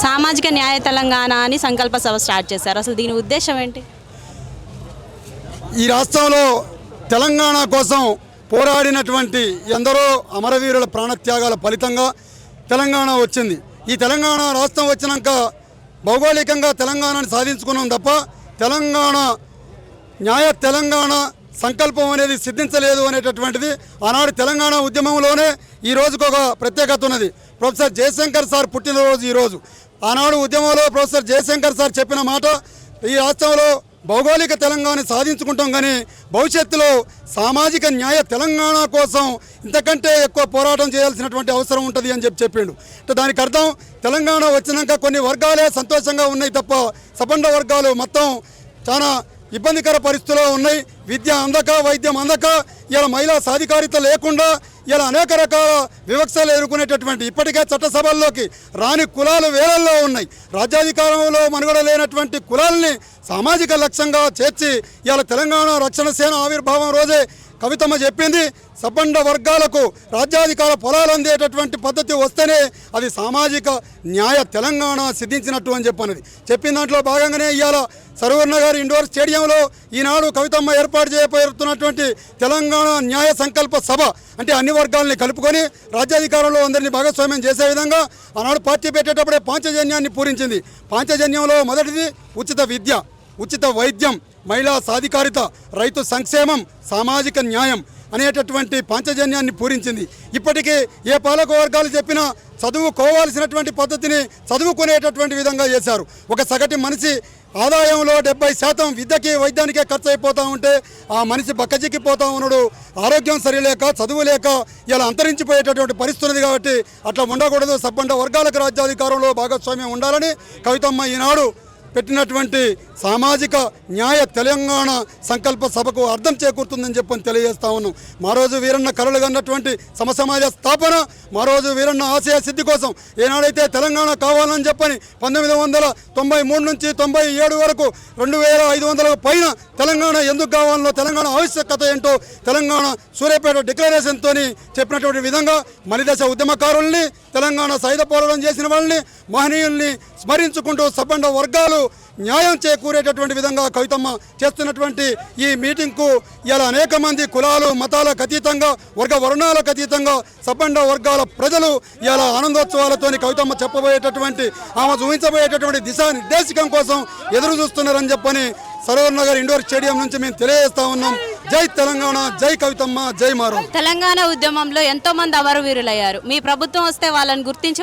సామాజిక న్యాయ తెలంగాణ అని సంకల్ప సభ స్టార్ట్ చేశారు. అసలు దీని ఉద్దేశం ఏంటి? ఈ రాష్ట్రంలో తెలంగాణ కోసం పోరాడినటువంటి ఎందరో అమరవీరుల ప్రాణత్యాగాల ఫలితంగా తెలంగాణ వచ్చింది. ఈ తెలంగాణ రాష్ట్రం వచ్చినాక భౌగోళికంగా తెలంగాణను సాధించుకున్నాం తప్ప తెలంగాణ తెలంగాణ సంకల్పం అనేది సిద్ధించలేదు అనేటటువంటిది ఆనాడు తెలంగాణ ఉద్యమంలోనే ఈ రోజుకు ఒక ప్రత్యేకత ఉన్నది. ప్రొఫెసర్ జయశంకర్ సార్ పుట్టినరోజు ఈరోజు. ఆనాడు ఉద్యమంలో ప్రొఫెసర్ జయశంకర్ సార్ చెప్పిన మాట, ఈ రాష్ట్రంలో భౌగోళిక తెలంగాణ సాధించుకుంటాం కానీ భవిష్యత్తులో సామాజిక న్యాయ తెలంగాణ కోసం ఇంతకంటే ఎక్కువ పోరాటం చేయాల్సినటువంటి అవసరం ఉంటుంది అని చెప్పిండు. దానికి అర్థం తెలంగాణ వచ్చినాక కొన్ని వర్గాలే సంతోషంగా ఉన్నాయి తప్ప సబండ వర్గాలు మొత్తం చాలా ఇబ్బందికర పరిస్థితుల్లో ఉన్నాయి. విద్య అందక, వైద్యం అందక, ఇలా మహిళా సాధికారిత లేకుండా ఇలా అనేక రకాల వివక్షలు ఎదుర్కొనేటటువంటి ఇప్పటికే చట్టసభల్లోకి రాని కులాలు వేలల్లో ఉన్నాయి. రాజ్యాధికారంలో మనుగడ లేనటువంటి కులాలని సామాజిక లక్ష్యంగా చేర్చి ఇలా తెలంగాణ రక్షణ సేన ఆవిర్భావం రోజే కవితమ్మ చెప్పింది, సబ్బండ వర్గాలకు రాజ్యాధికార పొలాలు అందేటటువంటి పద్ధతి వస్తేనే అది సామాజిక న్యాయ తెలంగాణ సిద్ధించినట్టు అని చెప్పిన దాంట్లో భాగంగానే ఇవాళ సర్వర్ నగర్ ఇండోర్ స్టేడియంలో ఈనాడు కవితమ్మ ఏర్పాటు చేయబోతున్నటువంటి తెలంగాణ న్యాయ సంకల్ప సభ అంటే అన్ని వర్గాలని కలుపుకొని రాజ్యాధికారంలో అందరినీ భాగస్వామ్యం చేసే విధంగా ఆనాడు పార్టీ పెట్టేటప్పుడే పాంచజన్యాన్ని పూరించింది. పాంచజన్యంలో మొదటిది ఉచిత విద్య, ఉచిత వైద్యం, మహిళా సాధికారిత, రైతు సంక్షేమం, సామాజిక న్యాయం అనేటటువంటి పాంచజన్యాన్ని పూరించింది. ఇప్పటికీ ఏ పాలక వర్గాలు చెప్పినా చదువుకోవాల్సినటువంటి పద్ధతిని చదువుకునేటటువంటి విధంగా చేశారు. ఒక సగటు మనిషి ఆదాయంలో 70% విద్యకి వైద్యానికే ఖర్చు అయిపోతూ ఉంటే ఆ మనిషి బక్కచిక్కిపోతూ ఉన్నాడు. ఆరోగ్యం సరిలేక, చదువు లేక ఇలా అంతరించిపోయేటటువంటి పరిస్థితి ఉంది. కాబట్టి అట్లా ఉండకూడదు. సబ్బండ వర్గాలకు రాజ్యాధికారంలో భాగస్వామ్యం ఉండాలని కవితమ్మ ఈనాడు పెట్టినటువంటి సామాజిక న్యాయ తెలంగాణ సంకల్ప సభకు అర్థం చేకూరుతుందని తెలియజేస్తా ఉన్నాం. మారోజు వీరన్న కలలు కన్నటువంటి సమసమాజ స్థాపన, మారోజు వీరన్న ఆశయ సిద్ధి కోసం ఏనాడైతే తెలంగాణ కావాలని 1993 నుంచి 97 వరకు 2500 పైన తెలంగాణ ఎందుకు కావాలనో, తెలంగాణ ఆవశ్యకత ఏంటో తెలంగాణ సూర్యాపేట డిక్లరేషన్తో చెప్పినటువంటి విధంగా మలిదశ ఉద్యమకారుల్ని, తెలంగాణ సాయుధ పోరాటం చేసిన వాళ్ళని, మహనీయుల్ని స్మరించుకుంటూ సబ్బండ వర్గాలు న్యాయం చేకూరేటటువంటి విధంగా కవితమ్మ చేస్తున్నటువంటి ఈ మీటింగ్కు ఇలా అనేక మంది కులాలు మతాలకు అతీతంగా, వర్గ వర్ణాలకు అతీతంగా సబ్బండ వర్గాల ప్రజలు ఇలా ఆనందోత్సవాలతో కవితమ్మ చెప్పబోయేటటువంటి, ఆమె చూపించబోయేటటువంటి దిశానిర్దేశకం కోసం ఎదురు చూస్తున్నారని సరోవర్ నగర్ ఇండోర్ స్టేడియం నుంచి మేము తెలియజేస్తా ఉన్నాం. జై తెలంగాణ, జై కవితమ్మ, జై మారో. తెలంగాణ ఉద్యమంలో ఎంతో మంది అమరవీరులయ్యారు. మీ ప్రభుత్వం వస్తే వాళ్ళని గుర్తించి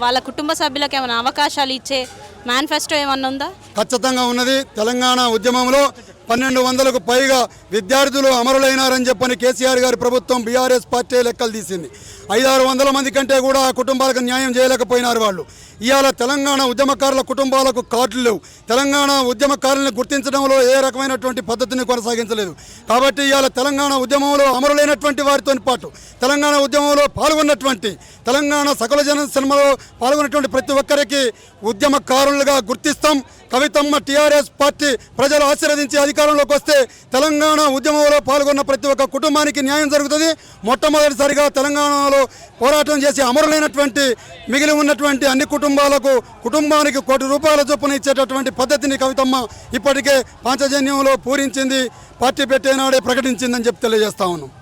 వాళ్ళ కుటుంబ సభ్యులకు ఏమైనా అవకాశాలు ఇచ్చే మేనిఫెస్టో ఏమన్నా ఉందా? ఖచ్చితంగా ఉన్నది. తెలంగాణ ఉద్యమంలో 1200కు పైగా విద్యార్థులు అమరులైనారని కేసీఆర్ గారి ప్రభుత్వం బీఆర్ఎస్ పార్టీ లెక్కలు తీసింది. 500-600 మంది కంటే కూడా ఆ కుటుంబాలకు న్యాయం చేయలేకపోయినారు వాళ్ళు. ఇవాళ తెలంగాణ ఉద్యమకారుల కుటుంబాలకు కార్డులు లేవు. తెలంగాణ ఉద్యమకారులను గుర్తించడంలో ఏ రకమైనటువంటి పద్ధతిని కొనసాగించలేదు. కాబట్టి ఇవాళ తెలంగాణ ఉద్యమంలో అమరులైనటువంటి వారితో పాటు తెలంగాణ ఉద్యమంలో పాల్గొన్నటువంటి, తెలంగాణ సకల జన సినిమాలో పాల్గొన్నటువంటి ప్రతి ఒక్కరికి ఉద్యమకారులుగా గుర్తిస్తాం. కవితమ్మ టీఆర్ఎస్ పార్టీ ప్రజలు ఆశీర్వదించి అధికారంలోకి వస్తే తెలంగాణ ఉద్యమంలో పాల్గొన్న ప్రతి ఒక్క కుటుంబానికి న్యాయం జరుగుతుంది. మొట్టమొదటిసారిగా తెలంగాణలో పోరాటం చేసి అమరులైనటువంటి మిగిలి ఉన్నటువంటి అన్ని కుటుంబానికి ₹1 చొప్పున ఇచ్చేటటువంటి పద్ధతిని కవితమ్మ ఇప్పటికే పాంచజన్యంలో పూరించింది. పార్టీ పెట్టేనాడే ప్రకటించిందని తెలియజేస్తా ఉన్నాం.